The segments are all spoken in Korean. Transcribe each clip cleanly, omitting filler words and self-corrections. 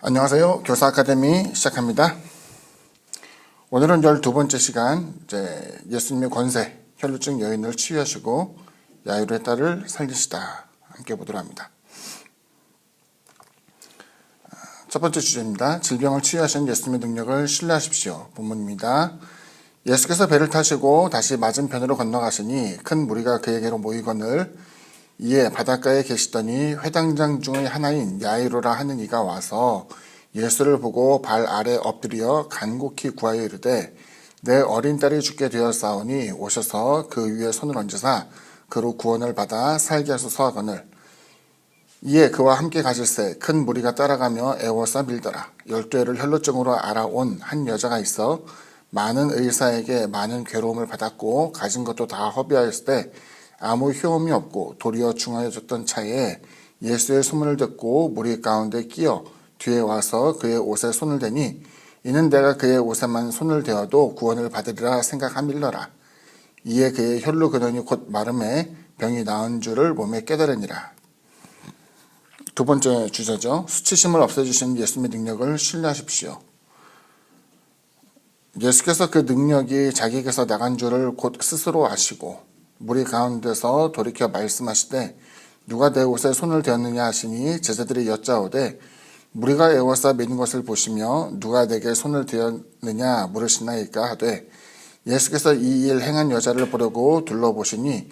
안녕하세요. 교사 아카데미 시작합니다. 오늘은 12번째 시간, 예수님의 권세, 혈루증 여인을 치유하시고 야이로의 딸을 살리시다. 함께 보도록 합니다. 첫 번째 주제입니다. 질병을 치유하신 예수님의 능력을 신뢰하십시오. 본문입니다. 예수께서 배를 타시고 다시 맞은편으로 건너가시니 큰 무리가 그에게로 모이거늘 이에 바닷가에 계시더니 회당장 중의 하나인 야이로라 하는 이가 와서 예수를 보고 발 아래 엎드려 간곡히 구하여 이르되 내 어린 딸이 죽게 되었사오니 오셔서 그 위에 손을 얹으사 그로 구원을 받아 살게 하소서 하거늘 이에 그와 함께 가실새 큰 무리가 따라가며 애워싸 밀더라. 12해를 혈루증으로 알아온 한 여자가 있어 많은 의사에게 많은 괴로움을 받았고 가진 것도 다 허비하였을 때 아무 효험이 없고 도리어 중하여졌던 차에 예수의 소문을 듣고 무리 가운데 끼어 뒤에 와서 그의 옷에 손을 대니 이는 내가 그의 옷에만 손을 대어도 구원을 받으리라 생각함일러라. 이에 그의 혈루 근원이 곧 마름에 병이 나은 줄을 몸에 깨달으니라. 두 번째 주제죠. 수치심을 없애주신 예수님의 능력을 신뢰하십시오. 예수께서 그 능력이 자기에게서 나간 줄을 곧 스스로 아시고 무리 가운데서 돌이켜 말씀하시되 누가 내 옷에 손을 대었느냐 하시니 제자들이 여짜오되 무리가 애워싸 매는 것을 보시며 누가 내게 손을 대었느냐 물으시나이까 하되 예수께서 이 일 행한 여자를 보려고 둘러보시니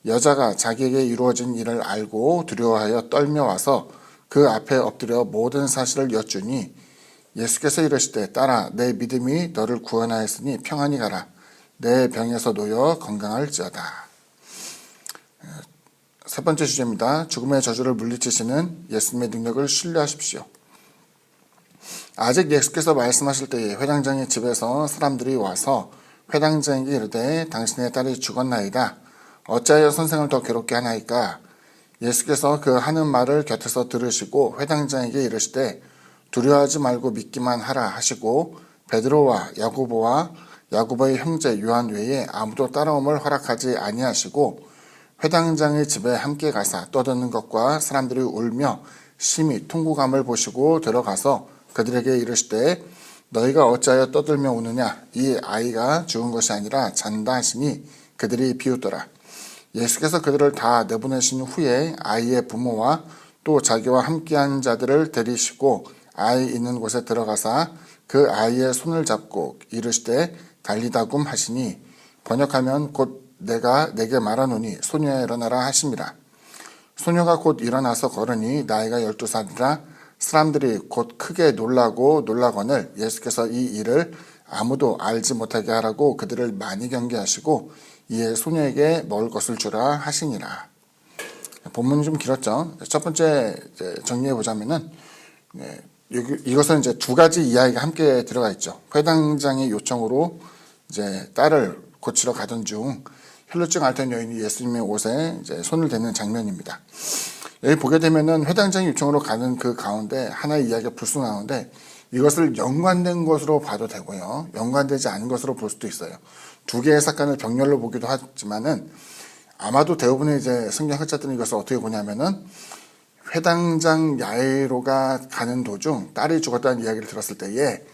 여자가 자기에게 이루어진 일을 알고 두려워하여 떨며 와서 그 앞에 엎드려 모든 사실을 여쭈니 예수께서 이르시되 딸아 내 믿음이 너를 구원하였으니 평안히 가라 내 병에서 놓여 건강할지어다. 세 번째 주제입니다. 죽음의 저주를 물리치시는 예수님의 능력을 신뢰하십시오. 아직 예수께서 말씀하실 때에 회당장의 집에서 사람들이 와서 회당장에게 이르되 당신의 딸이 죽었나이다. 어찌하여 선생을 더 괴롭게 하나이까? 예수께서 그 하는 말을 곁에서 들으시고 회당장에게 이르시되 두려워하지 말고 믿기만 하라 하시고 베드로와 야고보의 형제 요한 외에 아무도 따라옴을 허락하지 아니하시고 회당장의 집에 함께 가사 떠드는 것과 사람들이 울며 심히 통곡함을 보시고 들어가서 그들에게 이르시되 너희가 어찌하여 떠들며 우느냐 이 아이가 죽은 것이 아니라 잔다 하시니 그들이 비웃더라. 예수께서 그들을 다 내보내신 후에 아이의 부모와 또 자기와 함께한 자들을 데리시고 아이 있는 곳에 들어가사 그 아이의 손을 잡고 이르시되 달리다굼 하시니 번역하면 곧 내가 내게 말하노니 소녀야 일어나라 하심이라. 소녀가 곧 일어나서 걸으니 나이가 12살이라 사람들이 곧 크게 놀라거늘 예수께서 이 일을 아무도 알지 못하게 하라고 그들을 많이 경계하시고 이에 소녀에게 먹을 것을 주라 하시니라. 본문이 좀 길었죠. 첫 번째 정리해 보자면은 이것은 이제 두 가지 이야기가 함께 들어가 있죠. 회당장의 요청으로 이제 딸을 고치러 가던 중 혈루증 앓던 여인이 예수님의 옷에 이제 손을 대는 장면입니다. 여기 보게 되면은 회당장의 요청으로 가는 그 가운데 하나의 이야기가 불쑥 나오는데 이것을 연관된 것으로 봐도 되고요. 연관되지 않은 것으로 볼 수도 있어요. 두 개의 사건을 병렬로 보기도 하지만은 아마도 대부분의 이제 성경 학자들은 이것을 어떻게 보냐면은 회당장 야이로가 가는 도중 딸이 죽었다는 이야기를 들었을 때에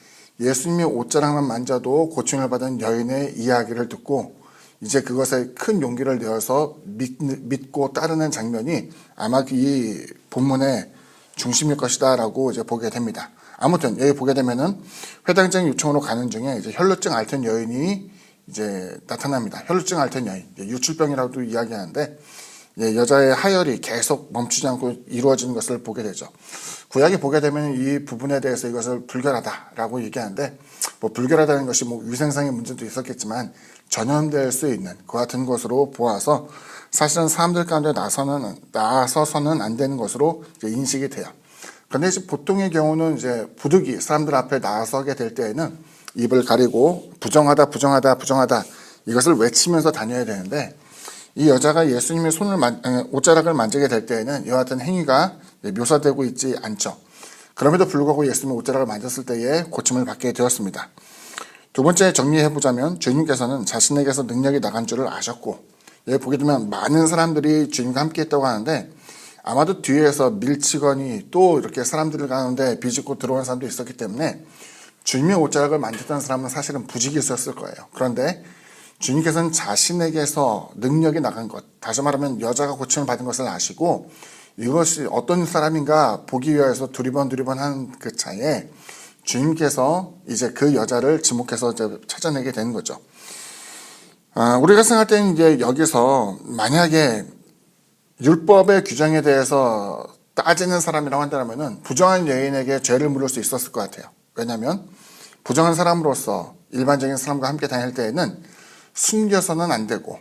예수님의 옷자락만 만져도 고침을 받은 여인의 이야기를 듣고 이제 그것에 큰 용기를 내어서 믿고 따르는 장면이 아마 이 본문의 중심일 것이다 라고 이제 보게 됩니다. 아무튼 여기 보게 되면은 회당장 요청으로 가는 중에 이제 혈루증 앓던 여인이 이제 나타납니다. 혈루증 앓던 여인, 유출병이라고도 이야기하는데 여자의 하혈이 계속 멈추지 않고 이루어지는 것을 보게 되죠. 구약에 보게 되면 이 부분에 대해서 이것을 불결하다라고 얘기하는데 뭐 불결하다는 것이 뭐 위생상의 문제도 있었겠지만 전염될 수 있는 그 같은 것으로 보아서 사실은 사람들 가운데 나서서는 안 되는 것으로 이제 인식이 돼요. 그런데 이제 보통의 경우는 이제 부득이 사람들 앞에 나서게 될 때에는 입을 가리고 부정하다 이것을 외치면서 다녀야 되는데 이 여자가 예수님의 옷자락을 만지게 될 때에는 이와 같은 행위가 묘사되고 있지 않죠. 그럼에도 불구하고 예수님의 옷자락을 만졌을 때에 고침을 받게 되었습니다. 두 번째 정리해보자면 주님께서는 자신에게서 능력이 나간 줄을 아셨고 여기 보게 되면 많은 사람들이 주님과 함께 했다고 하는데 아마도 뒤에서 밀치거니 또 이렇게 사람들을 가는데 비집고 들어온 사람도 있었기 때문에 주님의 옷자락을 만졌던 사람은 사실은 부지기수였을 거예요. 그런데 주님께서는 자신에게서 능력이 나간 것, 다시 말하면 여자가 고침을 받은 것을 아시고 이것이 어떤 사람인가 보기 위해서 두리번 한 그 차에 주님께서 이제 그 여자를 지목해서 이제 찾아내게 되는 거죠. 우리가 생각할 때는 이제 여기서 만약에 율법의 규정에 대해서 따지는 사람이라고 한다면은 부정한 여인에게 죄를 물을 수 있었을 것 같아요. 왜냐하면 부정한 사람으로서 일반적인 사람과 함께 다닐 때에는 숨겨서는 안 되고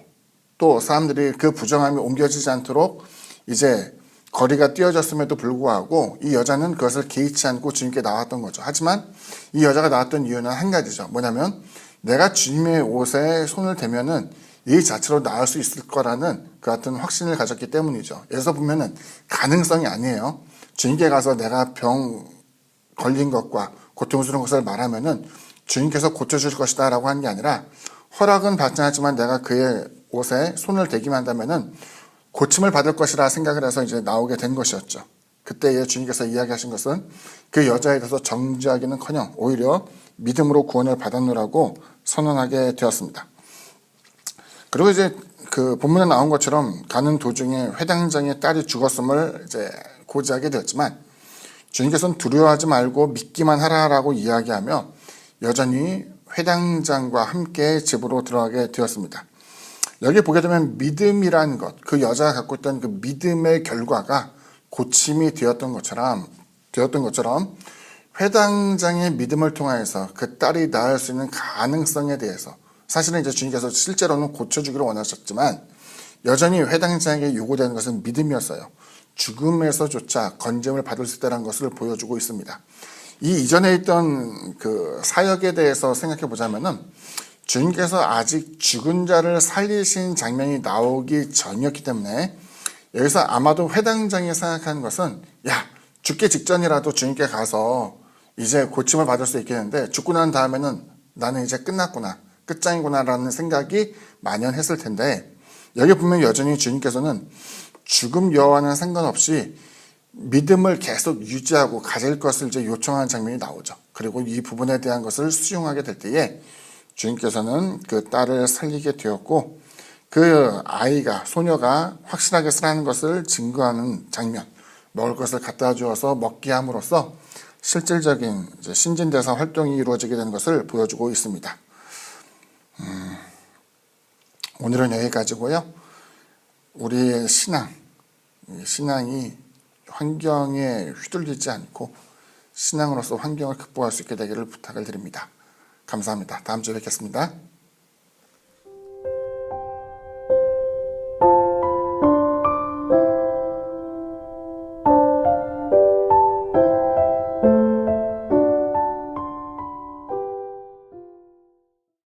또 사람들이 그 부정함이 옮겨지지 않도록 이제 거리가 띄어졌음에도 불구하고 이 여자는 그것을 개의치 않고 주님께 나왔던 거죠. 하지만 이 여자가 나왔던 이유는 한 가지죠. 뭐냐면 내가 주님의 옷에 손을 대면은 이 자체로 나을 수 있을 거라는 그 같은 확신을 가졌기 때문이죠. 여기서 보면은 가능성이 아니에요. 주님께 가서 내가 병 걸린 것과 고통스러운 것을 말하면은 주님께서 고쳐줄 것이다 라고 하는 게 아니라 허락은 받지 않았지만 내가 그의 옷에 손을 대기만 한다면은 고침을 받을 것이라 생각을 해서 이제 나오게 된 것이었죠. 그때에 주님께서 이야기하신 것은 그 여자에 대해서 정죄하기는커녕 오히려 믿음으로 구원을 받았노라고 선언하게 되었습니다. 그리고 이제 그 본문에 나온 것처럼 가는 도중에 회당장의 딸이 죽었음을 이제 고지하게 되었지만 주님께서는 두려워하지 말고 믿기만 하라라고 이야기하며 여전히 회당장과 함께 집으로 들어가게 되었습니다. 여기 보게 되면 믿음이란 것, 그 여자가 갖고 있던 그 믿음의 결과가 고침이 되었던 것처럼 회당장의 믿음을 통하여서 그 딸이 낳을 수 있는 가능성에 대해서 사실은 이제 주님께서 실제로는 고쳐주기를 원하셨지만 여전히 회당장에게 요구되는 것은 믿음이었어요. 죽음에서조차 건짐을 받을 수 있다는 것을 보여주고 있습니다. 이 이전에 있던 그 사역에 대해서 생각해 보자면은 주님께서 아직 죽은 자를 살리신 장면이 나오기 전이었기 때문에 여기서 아마도 회당장이 생각하는 것은 야, 죽기 직전이라도 주님께 가서 이제 고침을 받을 수 있겠는데 죽고 난 다음에는 나는 이제 끝났구나, 끝장이구나 라는 생각이 만연했을 텐데 여기 보면 여전히 주님께서는 죽음 여와는 상관없이 믿음을 계속 유지하고 가질 것을 이제 요청하는 장면이 나오죠. 그리고 이 부분에 대한 것을 수용하게 될 때에 주님께서는 그 딸을 살리게 되었고 그 아이가, 소녀가 확실하게 살아나는 것을 증거하는 장면, 먹을 것을 갖다 주어서 먹게 함으로써 실질적인 이제 신진대사 활동이 이루어지게 되는 것을 보여주고 있습니다. 오늘은 여기까지고요. 우리의 신앙이 환경에 휘둘리지 않고 신앙으로서 환경을 극복할 수 있게 되기를 부탁을 드립니다. 감사합니다. 다음 주에 뵙겠습니다.